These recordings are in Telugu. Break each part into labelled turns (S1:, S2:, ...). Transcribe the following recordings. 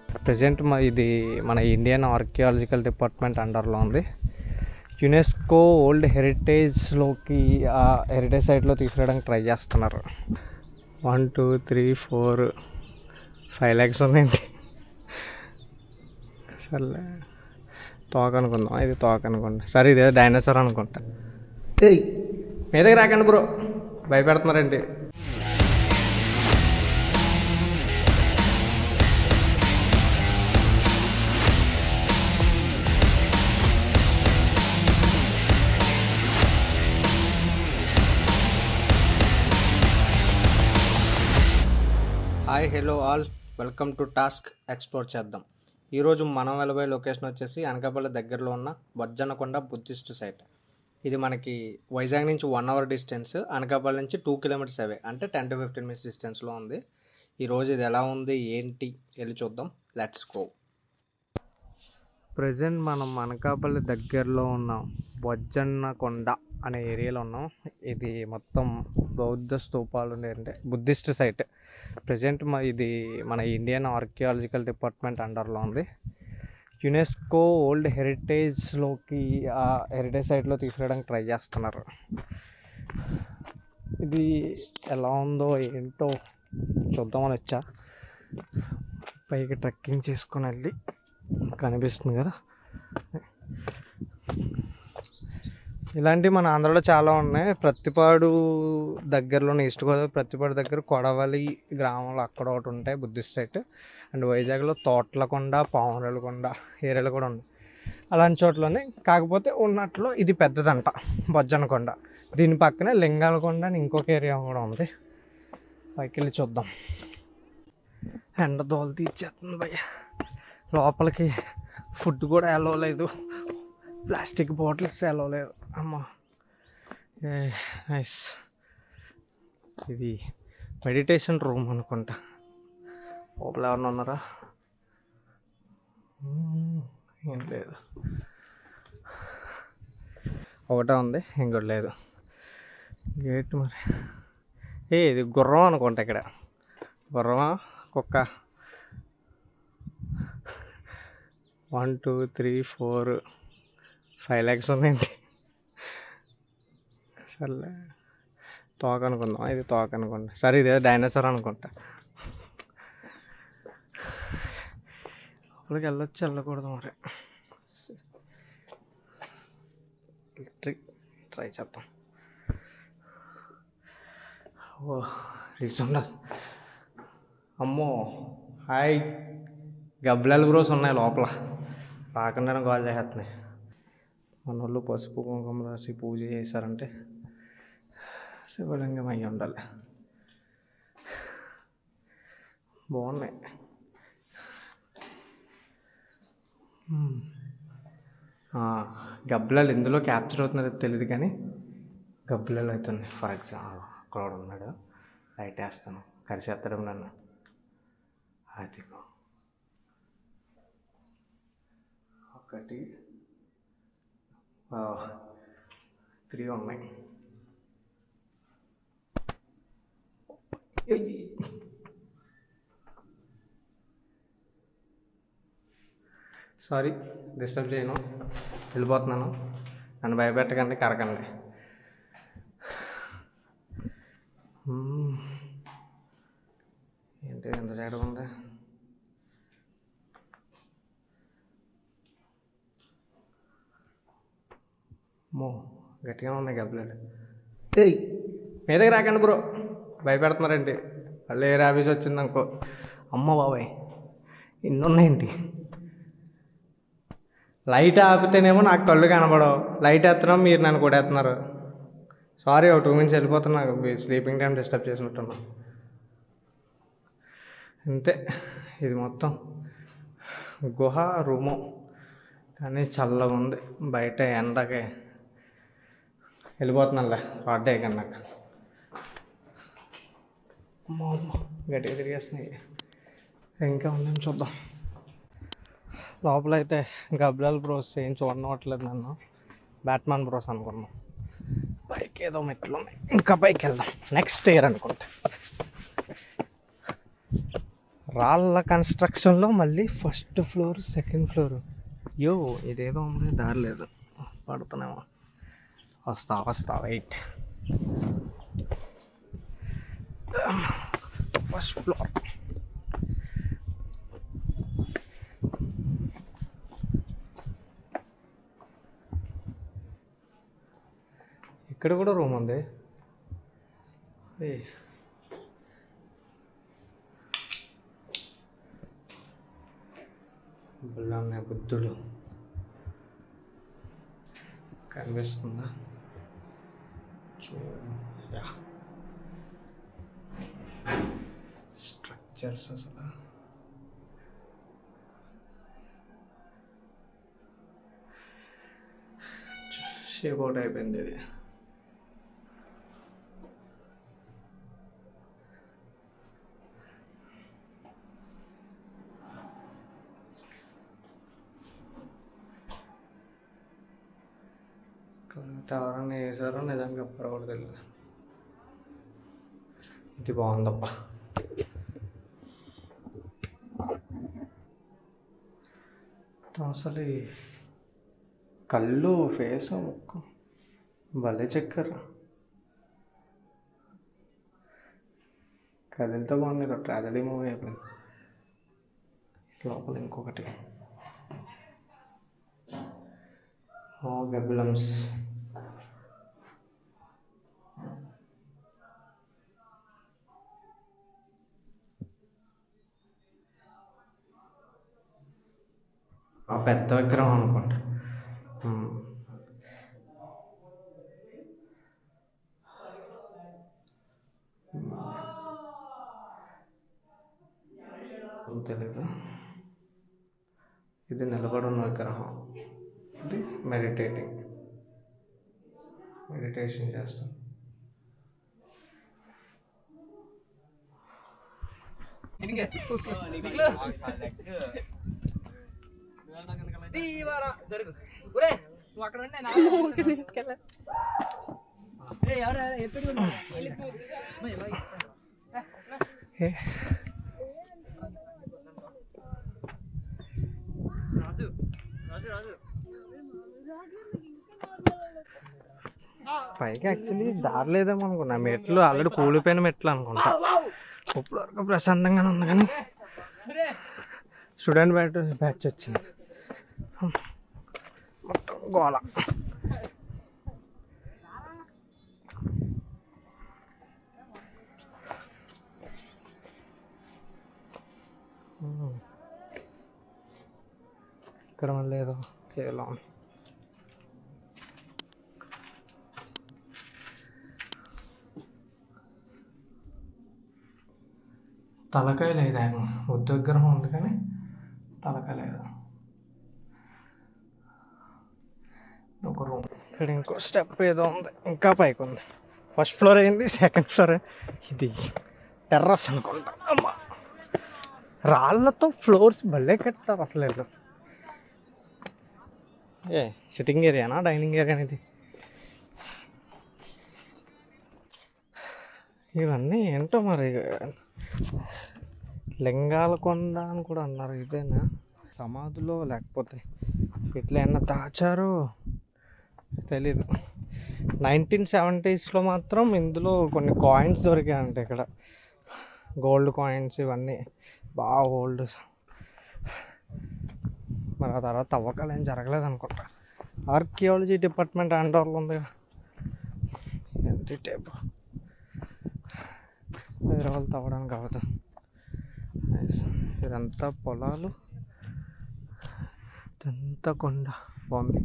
S1: ప్రజెంట్ ఇది మన ఇండియన్ ఆర్కియాలజికల్ డిపార్ట్మెంట్ అండర్లో ఉంది. యునెస్కో ఓల్డ్ హెరిటేజ్లోకి ఆ హెరిటేజ్ సైట్లో తీసుకురావడానికి ట్రై చేస్తున్నారు. 1 2 3 4 5 lakhs ఉందండి. సర్లే తోక అనుకుందాం, ఇది తోక అనుకుంటా. సరే ఇదే డైనోసార్ అనుకుంటా. మీదకి రాకండి బ్రో, భయపెడుతున్నారండి. Hi, hello all, welcome to task explore చేద్దాం. ఈరోజు మనం వెళ్ళబోయే లొకేషన్ వచ్చేసి అనకాపల్లి దగ్గరలో ఉన్న బొజ్జన్నకొండ బుద్ధిస్ట్ సైట్. ఇది మనకి వైజాగ్ నుంచి 1 hour డిస్టెన్స్, అనకాపల్లి నుంచి 2 kilometers అవే, అంటే 10 to 15 minutes డిస్టెన్స్లో ఉంది. ఈరోజు ఇది ఎలా ఉంది ఏంటి వెళ్ళి చూద్దాం. Let's go. ప్రజెంట్ మనం అనకాపల్లి దగ్గరలో ఉన్నాం, బొజ్జన్నకొండ అనే ఏరియాలో ఉన్నాం. ఇది మొత్తం బౌద్ధ స్తూపాలు ఉండే బుద్ధిస్ట్ సైట్. ప్రజెంట్ ఇది మన ఇండియన్ ఆర్కియాలజికల్ డిపార్ట్మెంట్ అండర్లో ఉంది. యునెస్కో ఓల్డ్ హెరిటేజ్లోకి ఆ హెరిటేజ్ సైట్లో తీసుకురావడానికి ట్రై చేస్తున్నారు. ఇది ఎలా ఉందో ఏంటో చూద్దామని వచ్చా. పైకి ట్రెక్కింగ్ చేసుకొని వెళ్ళి కనిపిస్తుంది కదా, ఇలాంటివి మన ఆంధ్రాలో చాలా ఉన్నాయి. ప్రతిపాడు దగ్గరలోనే, ఈస్ట్ గోదావరి ప్రతిపాడు దగ్గర కొడవలి గ్రామంలో అక్కడ ఒకటి ఉంటాయి బుద్ధిస్ట్ సైట్. అండ్ వైజాగ్లో తోట్లకొండ, పావురాలకొండ ఏరియాలు కూడా ఉన్నాయి. అలాంటి చోట్లోనే, కాకపోతే ఉన్నట్లో ఇది పెద్దదంట బొజ్జన్నకొండ. దీని పక్కనే లింగాలకొండ అని ఇంకొక ఏరియా కూడా ఉంది. పైకి వెళ్ళి చూద్దాం. ఎండ దోలు తీర్చేస్తుంది భయ్య. లోపలికి ఫుడ్ కూడా అలో లేదు, ప్లాస్టిక్ బాటిల్స్ అలో లేదు. అమ్మా నైస్. ఇది మెడిటేషన్ రూమ్ అనుకుంటా. లోపల ఎవరన్నా ఉన్నారా? ఏం లేదు, ఒకటే ఉంది, ఇంకోటి లేదు. గేట్ మరి ఇది గుర్రం అనుకుంటా. ఇక్కడ గుర్రమా కుక్క? 1 2 3 4 5 lakhs ఉందండి. సర్లే తోక అనుకుందాం, ఇది తోక అనుకుంటా. సరే ఇదే డైనోసార్ అనుకుంటా. అక్కడికి వెళ్ళొచ్చి వెళ్ళకూడదు మరి. ట్రై చేద్దాం. ఓ రీసెంట్, అమ్మో హాయ్. గబ్బలాలు బ్రోస్ ఉన్నాయి లోపల, రాకుండా కాల్ చేస్తున్నాయి. మన వాళ్ళు పసుపు కుంకుమ రాసి పూజ చేశారంటే శివలింగం అయ్యి ఉండాలి. బాగున్నాయి. గబ్బలాలు ఎందులో క్యాప్చర్ అవుతున్నారో తెలియదు కానీ గబ్బలాలు అవుతున్నాయి. ఫర్ ఎగ్జాంపుల్ అక్కడ ఉన్నాడు, లైట్ వేస్తాను, కరిసేస్తాడు నన్ను. అదిగో 1 3 ఉన్నాయి. సారీ, డిస్టర్బ్ చేయను, వెళ్ళిపోతున్నాను. నన్ను భయపెట్టకండి, కరకండి. ఏంటి ఎంత తేడా ఉంది? మో గట్టిగా ఉన్నాయి గబ్బలాలు. మీదకి రాకండి బ్రో, భయపెడుతున్నారండి. మళ్ళీ ఏ ర్యాబీస్ వచ్చింది అనుకో. అమ్మ బాబాయ్, ఇన్ని ఉన్నాయేంటి? లైట్ ఆపితేనేమో నాకు కళ్ళు కనబడవు, లైట్ వేస్తున్నాం మీరు నన్ను కొడేస్తున్నారు. సారీ, ఒక 2 minutes వెళ్ళిపోతున్నా. స్లీపింగ్ టైం డిస్టర్బ్ చేసినట్టున్నా. అంతే, ఇది మొత్తం గుహ రూము, కానీ చల్లగా ఉంది బయట. ఎండకి వెళ్ళిపోతున్నానులే, రాడ్డే కన్నా. అమ్మ గట్టిగా తిరిగేస్తున్నాయి. ఇంకా ఉందని చూద్దాం. లోపలైతే గబ్బలాల్ బ్రోస్ ఏం చూడనట్లేదు. నన్ను బ్యాట్మాన్ బ్రోస్ అనుకున్నాం. పైకి ఏదో మెట్లు ఉన్నాయి, ఇంకా పైకి వెళ్దాం. నెక్స్ట్ ఇయర్ అనుకుంటా. రాళ్ళ కన్స్ట్రక్షన్లో మళ్ళీ ఫస్ట్ ఫ్లోర్ సెకండ్ ఫ్లోర్. యో ఇదేదో ఉంది, దారి లేదు, పడుతున్నామో. వస్తా వెయిట్. First floor. ఇక్కడ కూడా రూమ్ ఉంది. బుల్లన్న బుద్ధుడు కనిపిస్తుందా? స్ట్రక్చర్స్ అసలు షేప్ అవుట్ అయిపోయింది ఇది. ఎవరన్నా వేసారో నిజంగా ఎప్పుడు కూడా తెలియదు. ఇది బాగుందప్ప. అసలు కళ్ళు, ఫేస్, ముక్కు భలే చెక్కారు. కదిలితో బాగుంది. ఇక్కడ ట్రాజడీ మూవీ అయిపోయింది. లోపల ఇంకొకటి గబ్బిలమ్స్. ఆ పెద్ద విగ్రహం అనుకుంటా. తెలీదు. ఇది నిలబడున్న విగ్రహం. ఇది మెడిటేషన్ చేస్తాం. పైకి యాక్చువల్లీ దారి లేదేమో అనుకున్నా. మెట్లు ఆల్రెడీ కూలిపోయిన మెట్లు అనుకుంటా. ఇప్పుడు వరకు ప్రశాంతంగానే ఉంది, కానీ స్టూడెంట్ బ్యాచ్ వచ్చింది, మొత్తం గోల. ఇక్కడ మళ్ళీ ఏదో కేవలం తలకాయ లేదేమో. బుద్ధ విగ్రహం ఉంది కానీ తలకాయ లేదు. ఒక రూమ్. ఇక్కడ ఇంకో స్టెప్ ఏదో ఉంది, ఇంకా పైకి ఉంది. ఫస్ట్ ఫ్లోర్ అయింది, సెకండ్ ఫ్లోర్. ఇది టెర్రస్ అనుకుంటా. అమ్మా, రాళ్ళతో ఫ్లోర్స్ భలే కట్టారు అసలు. సిట్టింగ్ ఏరియానా, డైనింగ్ ఏరియా అనేది? ఇవన్నీ ఏంటో మరి. లింగాల కొండ అని కూడా అన్నారు. ఇదేనా సమాధిలో, లేకపోతే ఇట్లా ఏమన్నా దాచారో తెలీదు. 1970s మాత్రం ఇందులో కొన్ని కాయిన్స్ దొరికాయంటే ఇక్కడ. గోల్డ్ కాయిన్స్ ఇవన్నీ బాగా ఓల్డ్. మరి ఆ తర్వాత తవ్వకాలు ఏం జరగలేదు అనుకుంటా. ఆర్కియాలజీ డిపార్ట్మెంట్ అండర్లో ఉంది. ఏంటి టేపు వేరే వాళ్ళు తవ్వడానికి అవ్వదు. ఇదంతా పొలాలు, ఇదంతా కొండ. బాగుంది,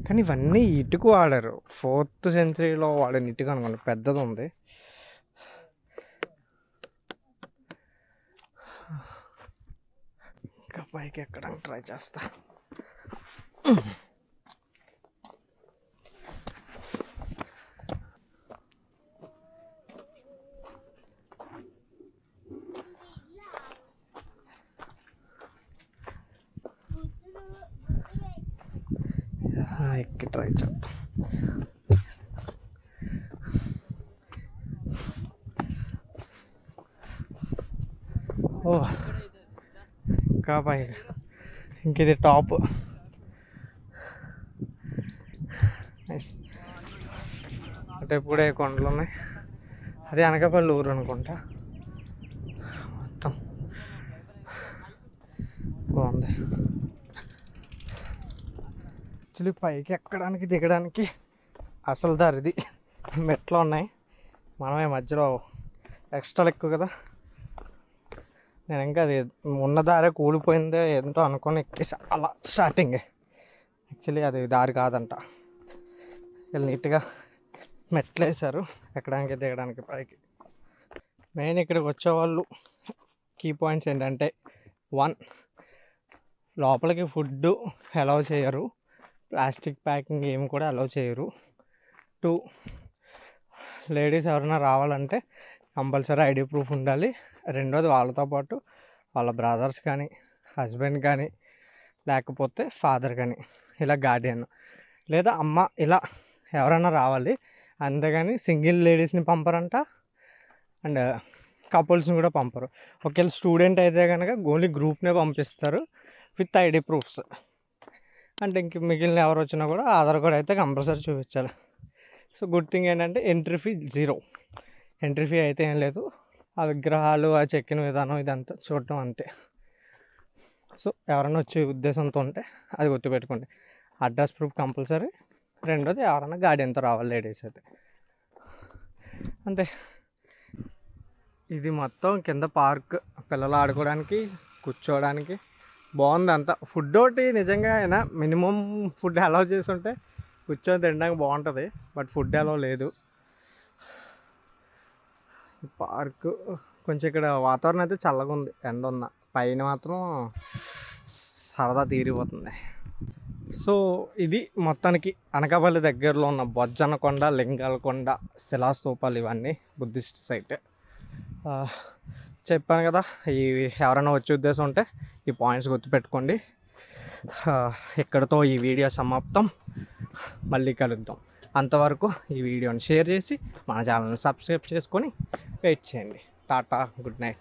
S1: కానీ ఇవన్నీ ఇటుక వాడారు. 4th centuryలో వాడిన ఇటుక అనుకోండి, పెద్దది ఉంది. ఇంకా పైకి ఎక్కడానికి ట్రై చేస్తా. ఎక్కి ట్రై చేద్దాం. ఓ ఇంకా పై ఇంక ఇది టాప్. అంటే ఇప్పుడే కొండలు ఉన్నాయి. అదే అనకాపల్లి ఊరు అనుకుంటా. మొత్తం బాగుంది. యాక్చువల్లీ పైకి ఎక్కడానికి దిగడానికి అసలు దారిది మెట్లు ఉన్నాయి. మనమే మధ్యలో ఎక్స్ట్రా ఎక్కువ కదా. నేను ఇంకా అది ఉన్న దారే కూలిపోయిందే ఏంటో అనుకొని ఎక్కేసి అలా స్టార్టింగ్. యాక్చువల్లీ అది దారి కాదంట. వీళ్ళు నీట్గా మెట్లు వేశారు ఎక్కడానికి దిగడానికి పైకి. మెయిన్ ఇక్కడికి వచ్చేవాళ్ళు కీ పాయింట్స్ ఏంటంటే 1, లోపలికి ఫుడ్ అలౌ చేయరు, ప్లాస్టిక్ ప్యాకింగ్ ఏమి కూడా అలౌ చేయరు. 2, లేడీస్ ఎవరైనా రావాలంటే కంపల్సరీ ఐడి ప్రూఫ్ ఉండాలి. రెండోది వాళ్ళతో పాటు వాళ్ళ బ్రదర్స్ కానీ హస్బెండ్ కానీ లేకపోతే ఫాదర్ కానీ ఇలా గార్డియన్ లేదా అమ్మ ఇలా ఎవరైనా రావాలి. అంతేగాని సింగిల్ లేడీస్ని పంపరంట అండ్ కపుల్స్ని కూడా పంపరు. ఒకవేళ స్టూడెంట్ అయితే కనుక ఓన్లీ గ్రూప్నే పంపిస్తారు విత్ ఐడి ప్రూఫ్స్. అంటే ఇంక మిగిలిన ఎవరు వచ్చినా కూడా ఆధార్ కార్డ్ అయితే కంపల్సరీ చూపించాలి. సో గుడ్ థింగ్ ఏంటంటే ఎంట్రీ ఫీ 0. ఎంట్రీ ఫీ అయితే ఏం లేదు. ఆ విగ్రహాలు ఆ చెక్కిన విధానం ఇదంతా చూడటం అంతే. సో ఎవరైనా వచ్చే ఉద్దేశంతో ఉంటే అది గుర్తుపెట్టుకోండి. Address proof compulsory. రెండోది ఎవరైనా గార్డియన్తో రావాలి లేడీస్ అయితే, అంతే. ఇది మొత్తం కింద పార్క్, పిల్లలు ఆడుకోవడానికి కూర్చోవడానికి బాగుంది అంతా. ఫుడ్ ఒకటి నిజంగా అయినా మినిమం ఫుడ్ అలౌ చేసి ఉంటే కూర్చొని తినడానికి బాగుంటుంది. బట్ ఫుడ్ అలౌ లేదు. పార్క్ కొంచెం ఇక్కడ వాతావరణం అయితే చల్లగా ఉంది, ఎండ ఉన్న పైన మాత్రం సరదా తీరిపోతుంది. సో ఇది మొత్తానికి అనకాపల్లి దగ్గరలో ఉన్న బొజ్జన్నకొండ, లింగాలకొండ శిలాస్తూపాలు ఇవన్నీ బుద్ధిస్ట్ సైట్. చెప్పాను కదా, ఈ ఎవరైనా వచ్చే ఉద్దేశం ఉంటే ఈ పాయింట్స్ గుర్తుపెట్టుకోండి. ఇక్కడతో ఈ వీడియో సమాప్తం. మళ్ళీ కలుద్దాం. అంతవరకు ఈ వీడియోని షేర్ చేసి మన ఛానల్ని సబ్స్క్రైబ్ చేసుకొని వెయిట్ చేయండి. Tata, good night.